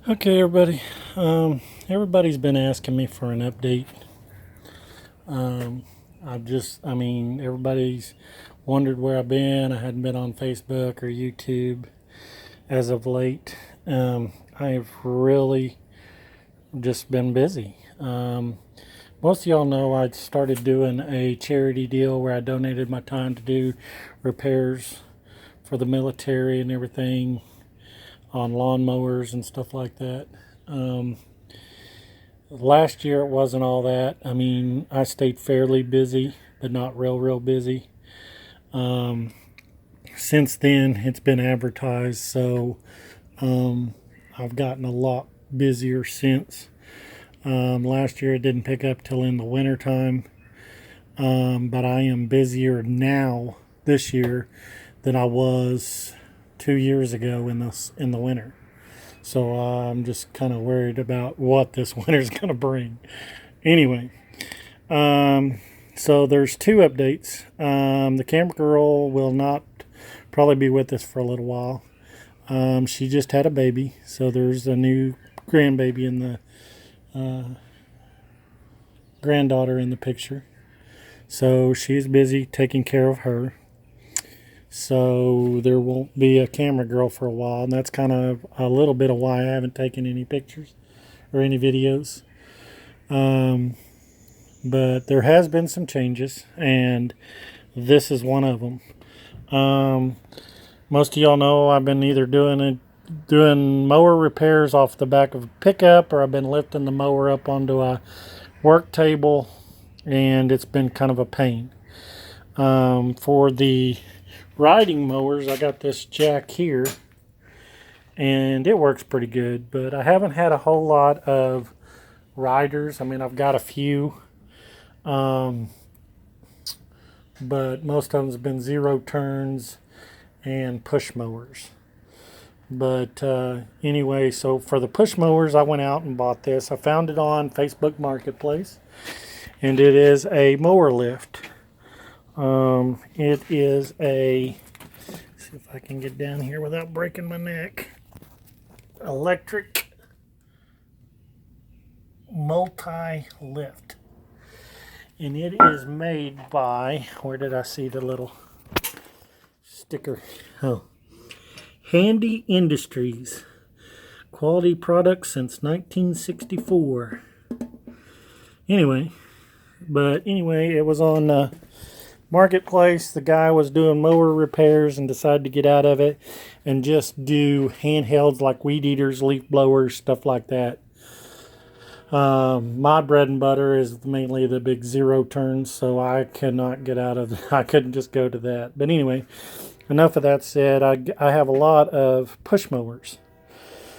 Okay, everybody. Everybody's been asking me for an update. Um, everybody's wondered where I've been. I hadn't been on Facebook or YouTube as of late. I've really just been busy. Most of y'all know I started doing a charity deal where I donated my time to do repairs for the military and everything on lawnmowers and stuff like that. Um, Last year it wasn't all that. I stayed fairly busy, but not real busy. Um, since then, it's been advertised, so I've gotten a lot busier since. Last year it didn't pick up till in the winter time, but I am busier now this year than I was 2 years ago in the winter. So I'm just kind of worried about what this winter's going to bring. Anyway, so there's two updates. The camera girl will not probably be with us for a little while. She just had a baby, so there's a new grandbaby in the granddaughter in the picture. So she's busy taking care of her. So there won't be a camera girl for a while, and that's kind of a little bit of why I haven't taken any pictures or any videos. But there has been some changes, and this is one of them. Most of y'all know I've been either doing mower repairs off the back of a pickup, or I've been lifting the mower up onto a work table, and it's been kind of a pain. For the riding mowers, I got this jack here, and it works pretty good, but I haven't had a whole lot of riders. I've got a few, but most of them's been zero turns and push mowers. But anyway, so for the push mowers, I went out and bought this. I found it on Facebook Marketplace, and it is a mower lift. It is a, see if I can get down here without breaking my neck, electric multi-lift. And it is made by, where did I see the little sticker? Oh, Handy Industries. Quality products since 1964. Anyway, it was on Marketplace. The guy was doing mower repairs and decided to get out of it and just do handhelds like weed eaters, leaf blowers, stuff like that. My bread and butter is mainly the big zero turns, so I cannot get out of I couldn't just go to that. But anyway, enough of that said. I have a lot of push mowers,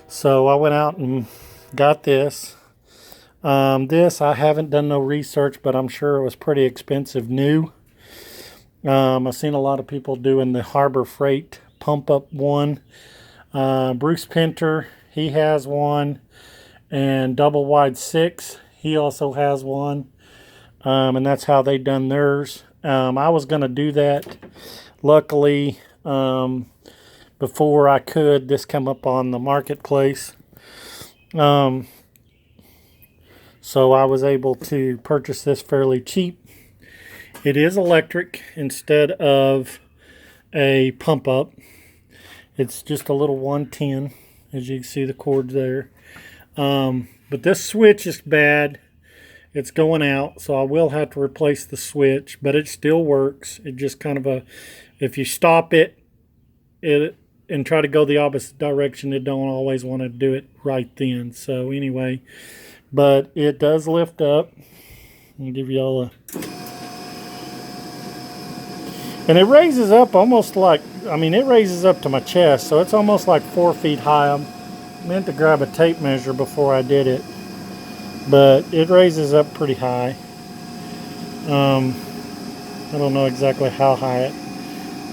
so I went out and got this. This I haven't done no research, but I'm sure it was pretty expensive new. I've seen a lot of people doing the Harbor Freight pump up one. Bruce Pinter, he has one, and Double Wide 6, he also has one, and that's how they done theirs. I was going to do that. Luckily, before I could, this come up on the marketplace. So I was able to purchase this fairly cheap. It is electric instead of a pump up. It's just a little 110, as you can see the cords there. But this switch is bad. It's going out, so I will have to replace the switch, but it still works. It just kind of if you stop it and try to go the opposite direction, it don't always want to do it right then. So anyway, but it does lift up. I'll give you all and it raises up almost like, it raises up to my chest, so it's almost like 4 feet high. I meant to grab a tape measure before I did it, but it raises up pretty high. I don't know exactly how high it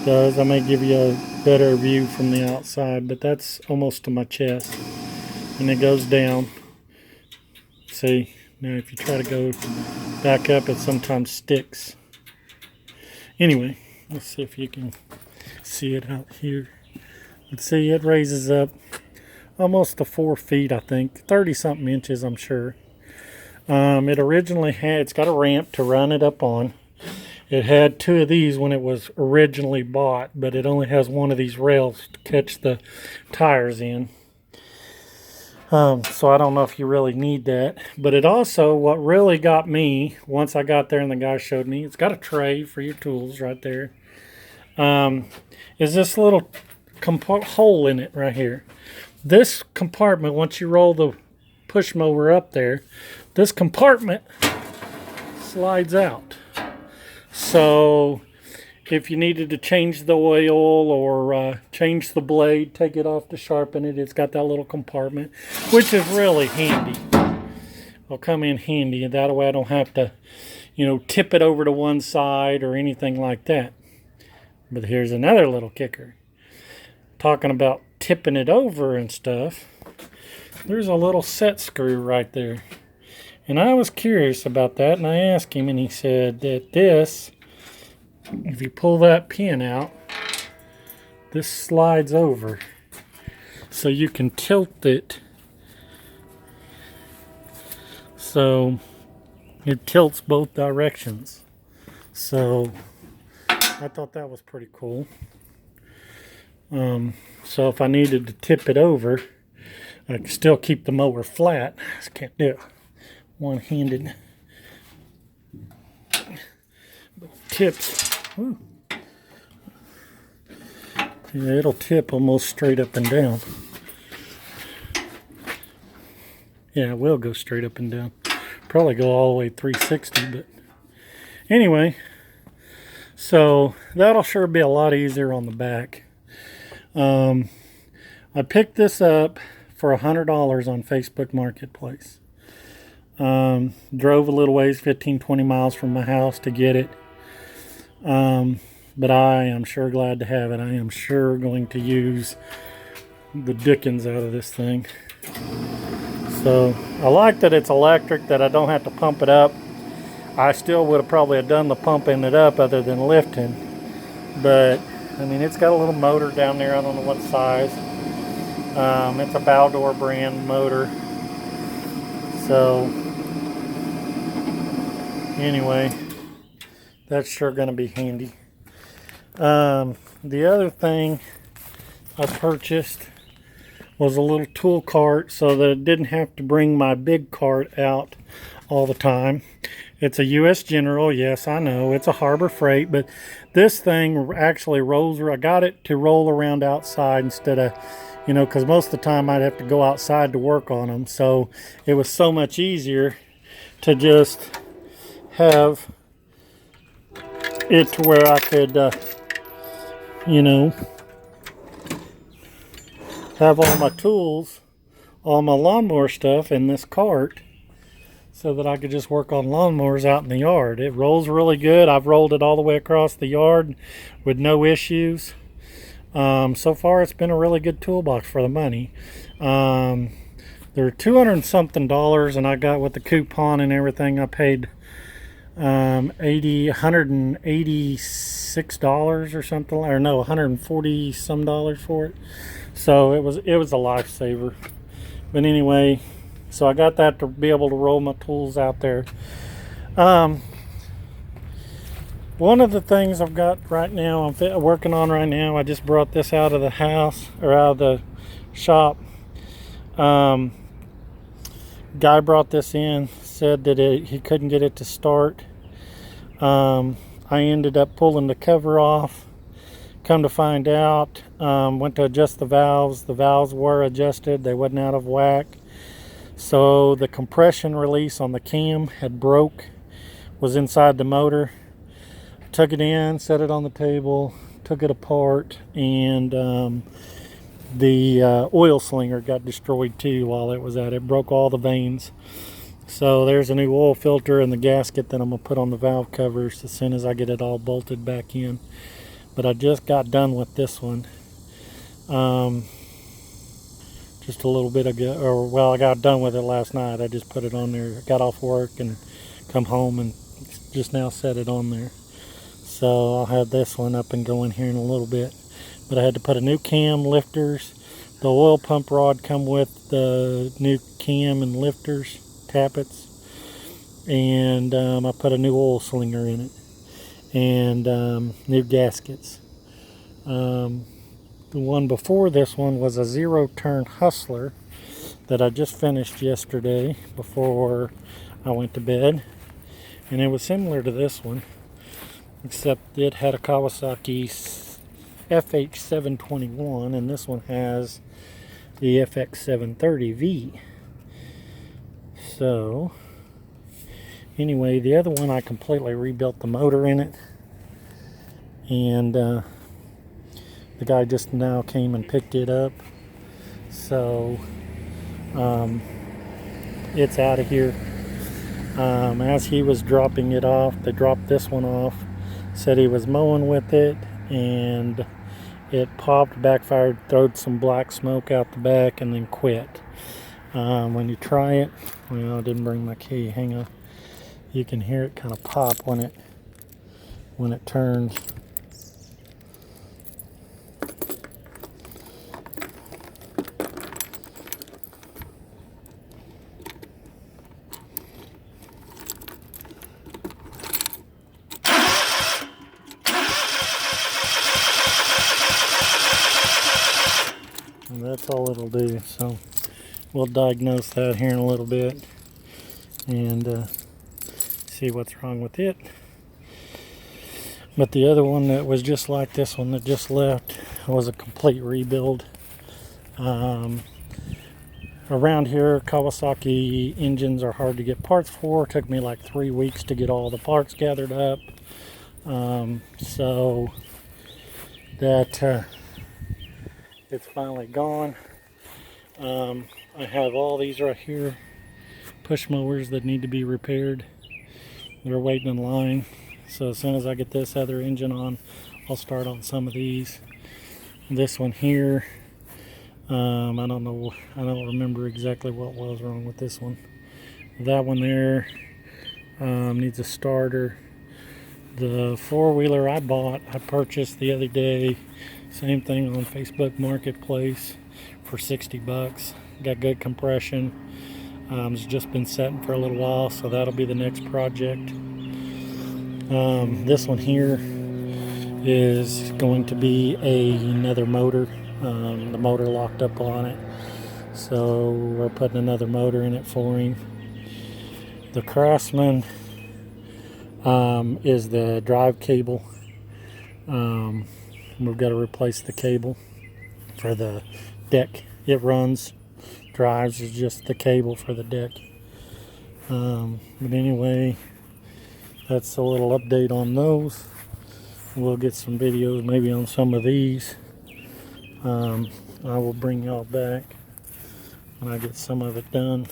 does. I may give you a better view from the outside, but that's almost to my chest, and it goes down. See, now if you try to go back up, it sometimes sticks. Anyway, let's see if you can see it out here. Let's see, it raises up almost to 4 feet, I think, 30 something inches, I'm sure. It originally had, it's got a ramp to run it up on. It had 2 of these when it was originally bought, but it only has 1 of these rails to catch the tires in. So I don't know if you really need that. But it also, what really got me, once I got there and the guy showed me, it's got a tray for your tools right there. Is this little hole in it right here. This compartment, once you roll the push mower up there, this compartment slides out. So if you needed to change the oil or change the blade, take it off to sharpen it, it's got that little compartment, which is really handy. It'll come in handy, and that way I don't have to, tip it over to one side or anything like that. But here's another little kicker. Talking about tipping it over and stuff, there's a little set screw right there. And I was curious about that, and I asked him, and he said that this, if you pull that pin out, this slides over. So you can tilt it. So it tilts both directions. So I thought that was pretty cool. So if I needed to tip it over, I can still keep the mower flat. I just can't do it one-handed. But tips. Whew. Yeah, it'll tip almost straight up and down. Yeah, it will go straight up and down. Probably go all the way 360, but anyway. So that'll sure be a lot easier on the back. I picked this up for $100 on Facebook Marketplace. Drove a little ways, 15-20 miles from my house to get it. But I am sure glad to have it. I am sure going to use the dickens out of this thing. So I like that it's electric, that I don't have to pump it up. I still would have probably done the pumping it up other than lifting. But I mean, it's got a little motor down there. I don't know what size. It's a Baldor brand motor. So anyway, that's sure going to be handy. The other thing I purchased was a little tool cart so that I didn't have to bring my big cart out all the time. It's a U.S. General, yes, I know. It's a Harbor Freight, but this thing actually rolls. I got it to roll around outside instead of, because most of the time I'd have to go outside to work on them. So it was so much easier to just have it to where I could, have all my tools, all my lawnmower stuff in this cart, so that I could just work on lawnmowers out in the yard. It rolls really good. I've rolled it all the way across the yard with no issues. So far, it's been a really good toolbox for the money. They're $200 and something, and I got with the coupon and everything. I paid $186 or something, or no, $140 some for it. So it was a lifesaver. But anyway, so I got that to be able to roll my tools out there. One of the things I've got right now, I'm working on right now, I just brought this out of the house, or out of the shop. Guy brought this in, said that he couldn't get it to start. I ended up pulling the cover off. Come to find out, went to adjust the valves. The valves were adjusted. They wasn't out of whack. So the compression release on the cam had broke, was inside the motor. Took it in, set it on the table, took it apart, and the oil slinger got destroyed too while it was at it. It broke all the vanes. So there's a new oil filter and the gasket that I'm going to put on the valve covers as soon as I get it all bolted back in. But I just got done with this one. Just a little bit ago, I got done with it last night. I just put it on there. I got off work and come home and just now set it on there. So I'll have this one up and going here in a little bit. But I had to put a new cam, lifters, The oil pump rod come with the new cam and lifters, tappets, and I put a new oil slinger in it, and new gaskets. The one before this one was a zero-turn Hustler that I just finished yesterday before I went to bed, and it was similar to this one, except it had a Kawasaki FH721, and this one has the FX730V. So anyway, the other one I completely rebuilt the motor in it, and the guy just now came and picked it up, so it's out of here. As he was dropping it off, they dropped this one off, said he was mowing with it, and it popped, backfired, throwed some black smoke out the back, and then quit. When you try it, well, I didn't bring my key, hang on. You can hear it kind of pop when it turns. And that's all it'll do. So we'll diagnose that here in a little bit and see what's wrong with it. But the other one that was just like this one that just left was a complete rebuild. Around here, Kawasaki engines are hard to get parts for. It took me like 3 weeks to get all the parts gathered up. So that it's finally gone. I have all these right here, push mowers that need to be repaired. They're waiting in line. So as soon as I get this other engine on, I'll start on some of these. This one here, I don't know, I don't remember exactly what was wrong with this one. That one there needs a starter. The four-wheeler I purchased the other day, same thing on Facebook Marketplace for 60 bucks. Got good compression. It's just been setting for a little while, so that'll be the next project. This one here is going to be another motor. The motor locked up on it, so we're putting another motor in it for him. The Craftsman is the drive cable. We've got to replace the cable for the deck. It runs, drives, is just the cable for the deck. But anyway, that's a little update on those. We'll get some videos maybe on some of these. I will bring y'all back when I get some of it done.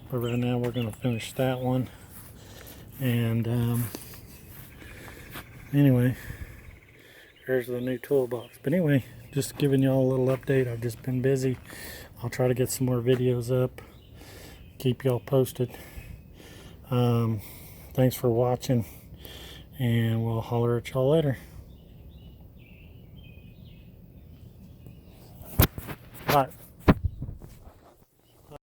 But right now we're going to finish that one. And anyway, here's the new toolbox. But anyway, just giving y'all a little update. I've just been busy. I'll try to get some more videos up. Keep y'all posted. Thanks for watching, and we'll holler at y'all later.